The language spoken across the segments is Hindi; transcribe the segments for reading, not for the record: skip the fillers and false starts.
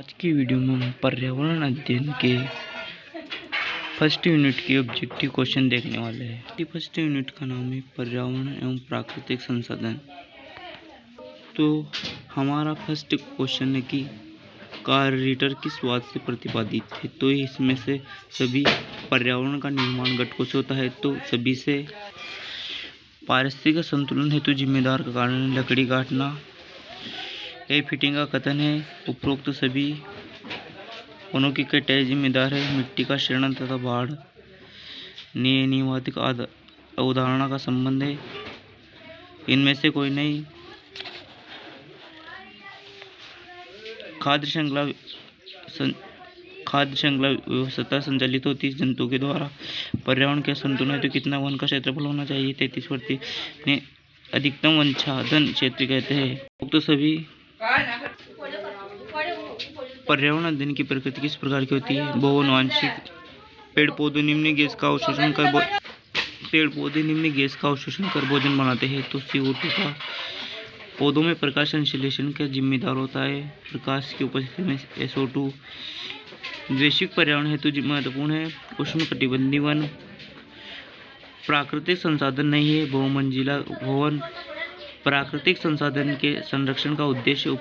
आज की वीडियो में हम पर्यावरण अध्ययन के फर्स्ट यूनिट के ऑब्जेक्टिव क्वेश्चन देखने वाले हैं। फर्स्ट यूनिट का नाम है पर्यावरण एवं प्राकृतिक संसाधन। तो हमारा फर्स्ट क्वेश्चन है कि कार्बोरेटर किस बात से प्रतिपादित है। तो इसमें से सभी पर्यावरण का निर्माण घटकों से होता है। तो सभी से पारिस्थितिक संतुलन हेतु जिम्मेदार का कारण लकड़ी काटना। ए फिटिंग का कथन है उपरोक्त सभी वनों की कटाई जिम्मेदार है। मिट्टी का क्षरण तथा बाढ़ निवातिक अवधारणा का संबंध है। इनमें से कोई नहीं। खाद्य श्रृंखला व्यवस्था संचालित होती है जंतु के द्वारा। पर्यावरण के संतुलन हेतु कितना वन का क्षेत्रफल होना चाहिए। 33% अधिकतम वनच्छादन क्षेत्र कहते हैं। तो सभी पर्यावरण अध्ययन की प्रकृति किस प्रकार की होती है। बहुआनुवंशिक। पेड़ पौधे निम्न गैस का अवशोषण कर भोजन बनाते हैं। तो CO2 का पौधों में प्रकाश संश्लेषण का जिम्मेदार होता है। प्रकाश की उपस्थिति में SO2 वैश्विक पर्यावरण हेतु महत्वपूर्ण है। उष्णकटिबंधीय वन प्राकृतिक संसाधन नहीं है। बहुमंजिला भवन प्राकृतिक संसाधन के संरक्षण का उद्देश्य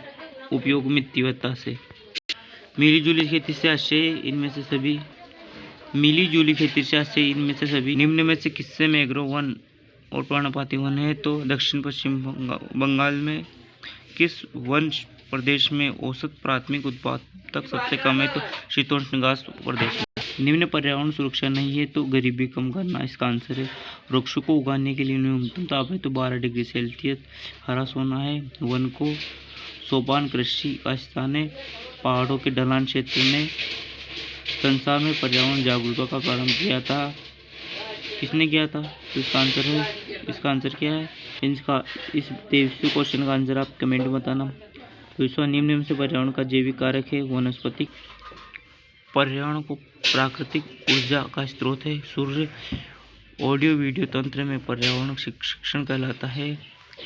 उपयोग में तीव्रता से मिलीजुली खेती से आशय इनमें से सभी निम्न में से किससे मैंग्रोव वन और पर्णपाती वन है। तो दक्षिण पश्चिम बंगाल में किस वन प्रदेश में औसत प्राथमिक उत्पादक सबसे कम है। तो शीतोष्ण घास प्रदेश में। निम्न पर्यावरण सुरक्षा नहीं है। तो गरीबी कम करना इसका आंसर है। वृक्षों को उगाने के लिए न्यूनतम ताप है तो 12 डिग्री सेल्सियस। हरा सोना है। वन को सोपान कृषि का स्थान है। पहाड़ों के ढलान क्षेत्र में संसार में पर्यावरण जागरूकता का प्रारंभ किया था। किसने किया था। तो इसका आंसर क्या है। इस 23वें क्वेश्चन का आंसर आप कमेंट में बताना। तो निम्न में से पर्यावरण का जैविक कारक है वनस्पति। पर्यावरण को प्राकृतिक ऊर्जा का स्रोत है सूर्य। ऑडियो वीडियो तंत्र में पर्यावरण शिक्षण कहलाता है।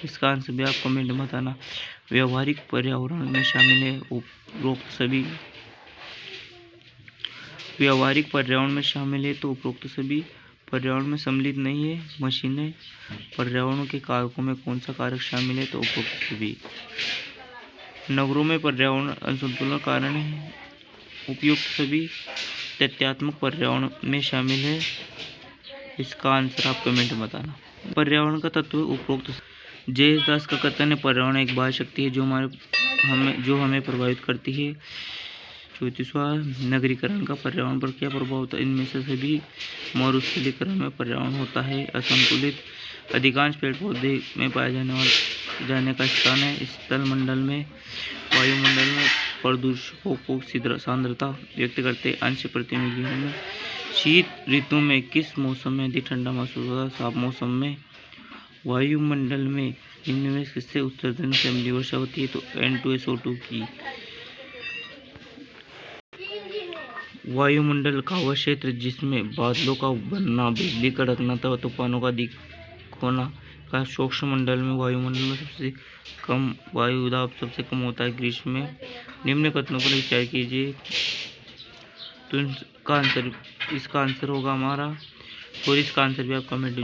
इसका आंसर भी आप कमेंट में बताना। व्यवहारिक पर्यावरण में शामिल है उपरोक्त सभी। व्यवहारिक पर्यावरण में शामिल है तो उपरोक्त सभी पर्यावरण में सम्मिलित नहीं है। मशीनें पर्यावरण के कारकों में कौन सा कारक शामिल है। तो उपरोक्त सभी। नगरों में पर्यावरण असंतुलन कारण है। उपयुक्त सभी तथ्यात्मक पर्यावरण में शामिल है। इसका आंसर आप कमेंट में बताना। पर्यावरण का तत्व उपरोक्त जयेश दास का कथन है पर्यावरण एक बाह्य शक्ति है जो हमें प्रभावित करती है। 34वां नगरीकरण का पर्यावरण पर क्या प्रभाव होता है। इनमें से सभी मरुस्थलीकरण में पर्यावरण होता है असंतुलित। अधिकांश पेड़ पौधे में पाए जाने का स्थान है स्थल मंडल में। वायुमंडल में प्रदूषकों को सांद्रता व्यक्त करते अंश प्रति मिलियन में। शीत ऋतु में किस मौसम में अधिक ठंडा महसूस होता है। साफ मौसम में। वायुमंडल में निम्न में किससे उत्सर्जन से अम्लीय वर्षा होती है। तो N2SO2 की। वायुमंडल का वह क्षेत्र जिसमें बादलों का बनना बिजली कड़कना तथा तूफानों का अधिक होना का सूक्ष्म मंडल में। वायुमंडल में सबसे कम वायु दाब सबसे कम होता है ग्रीष्म में। निम्न कथनों पर विचार कीजिए। तो इसका आंसर होगा हमारा। और इसका आंसर भी आप कमेंट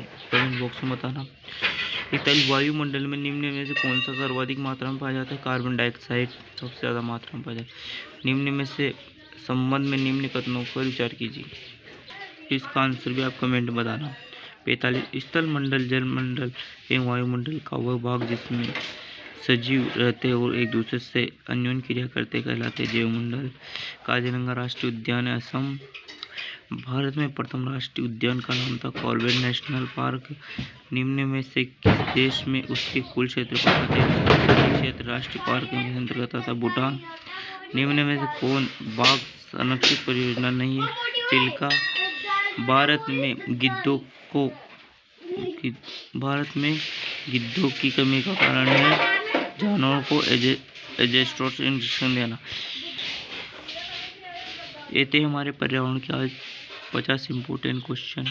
बॉक्स में बताना। वायुमंडल में निम्न में से कौन सा सर्वाधिक मात्रा में पाया जाता है। कार्बन डाइऑक्साइड सबसे ज़्यादा मात्रा में पाया जाता है। निम्न में से संबंध में निम्न कथनों पर विचार कीजिए। इसका आंसर भी आप कमेंट में बताना। 45 स्थल मंडल जल मंडल एवं वायुमंडल का वह भाग जिसमें सजीव रहते और एक दूसरे से अन्योन्य क्रिया करते कहलाते जैवमंडल। काजीरंगा राष्ट्रीय उद्यान है असम भारत में प्रथम राष्ट्रीय उद्यान का नाम था कॉर्बेट नेशनल पार्क। निम्न में से किस देश में उसके कुल क्षेत्रफल का क्षेत्र राष्ट्रीय पार्क में अंतर्गत आता भूटान। निम्न में से कौन बाघ संरक्षित परियोजना नहीं है। चिल्का। भारत में गिद्धों की कमी का कारण है जानवरों को एजेस्ट्रोस इंजेक्शन देना। ये थे हमारे पर्यावरण के आज 50 इम्पोर्टेंट क्वेश्चन।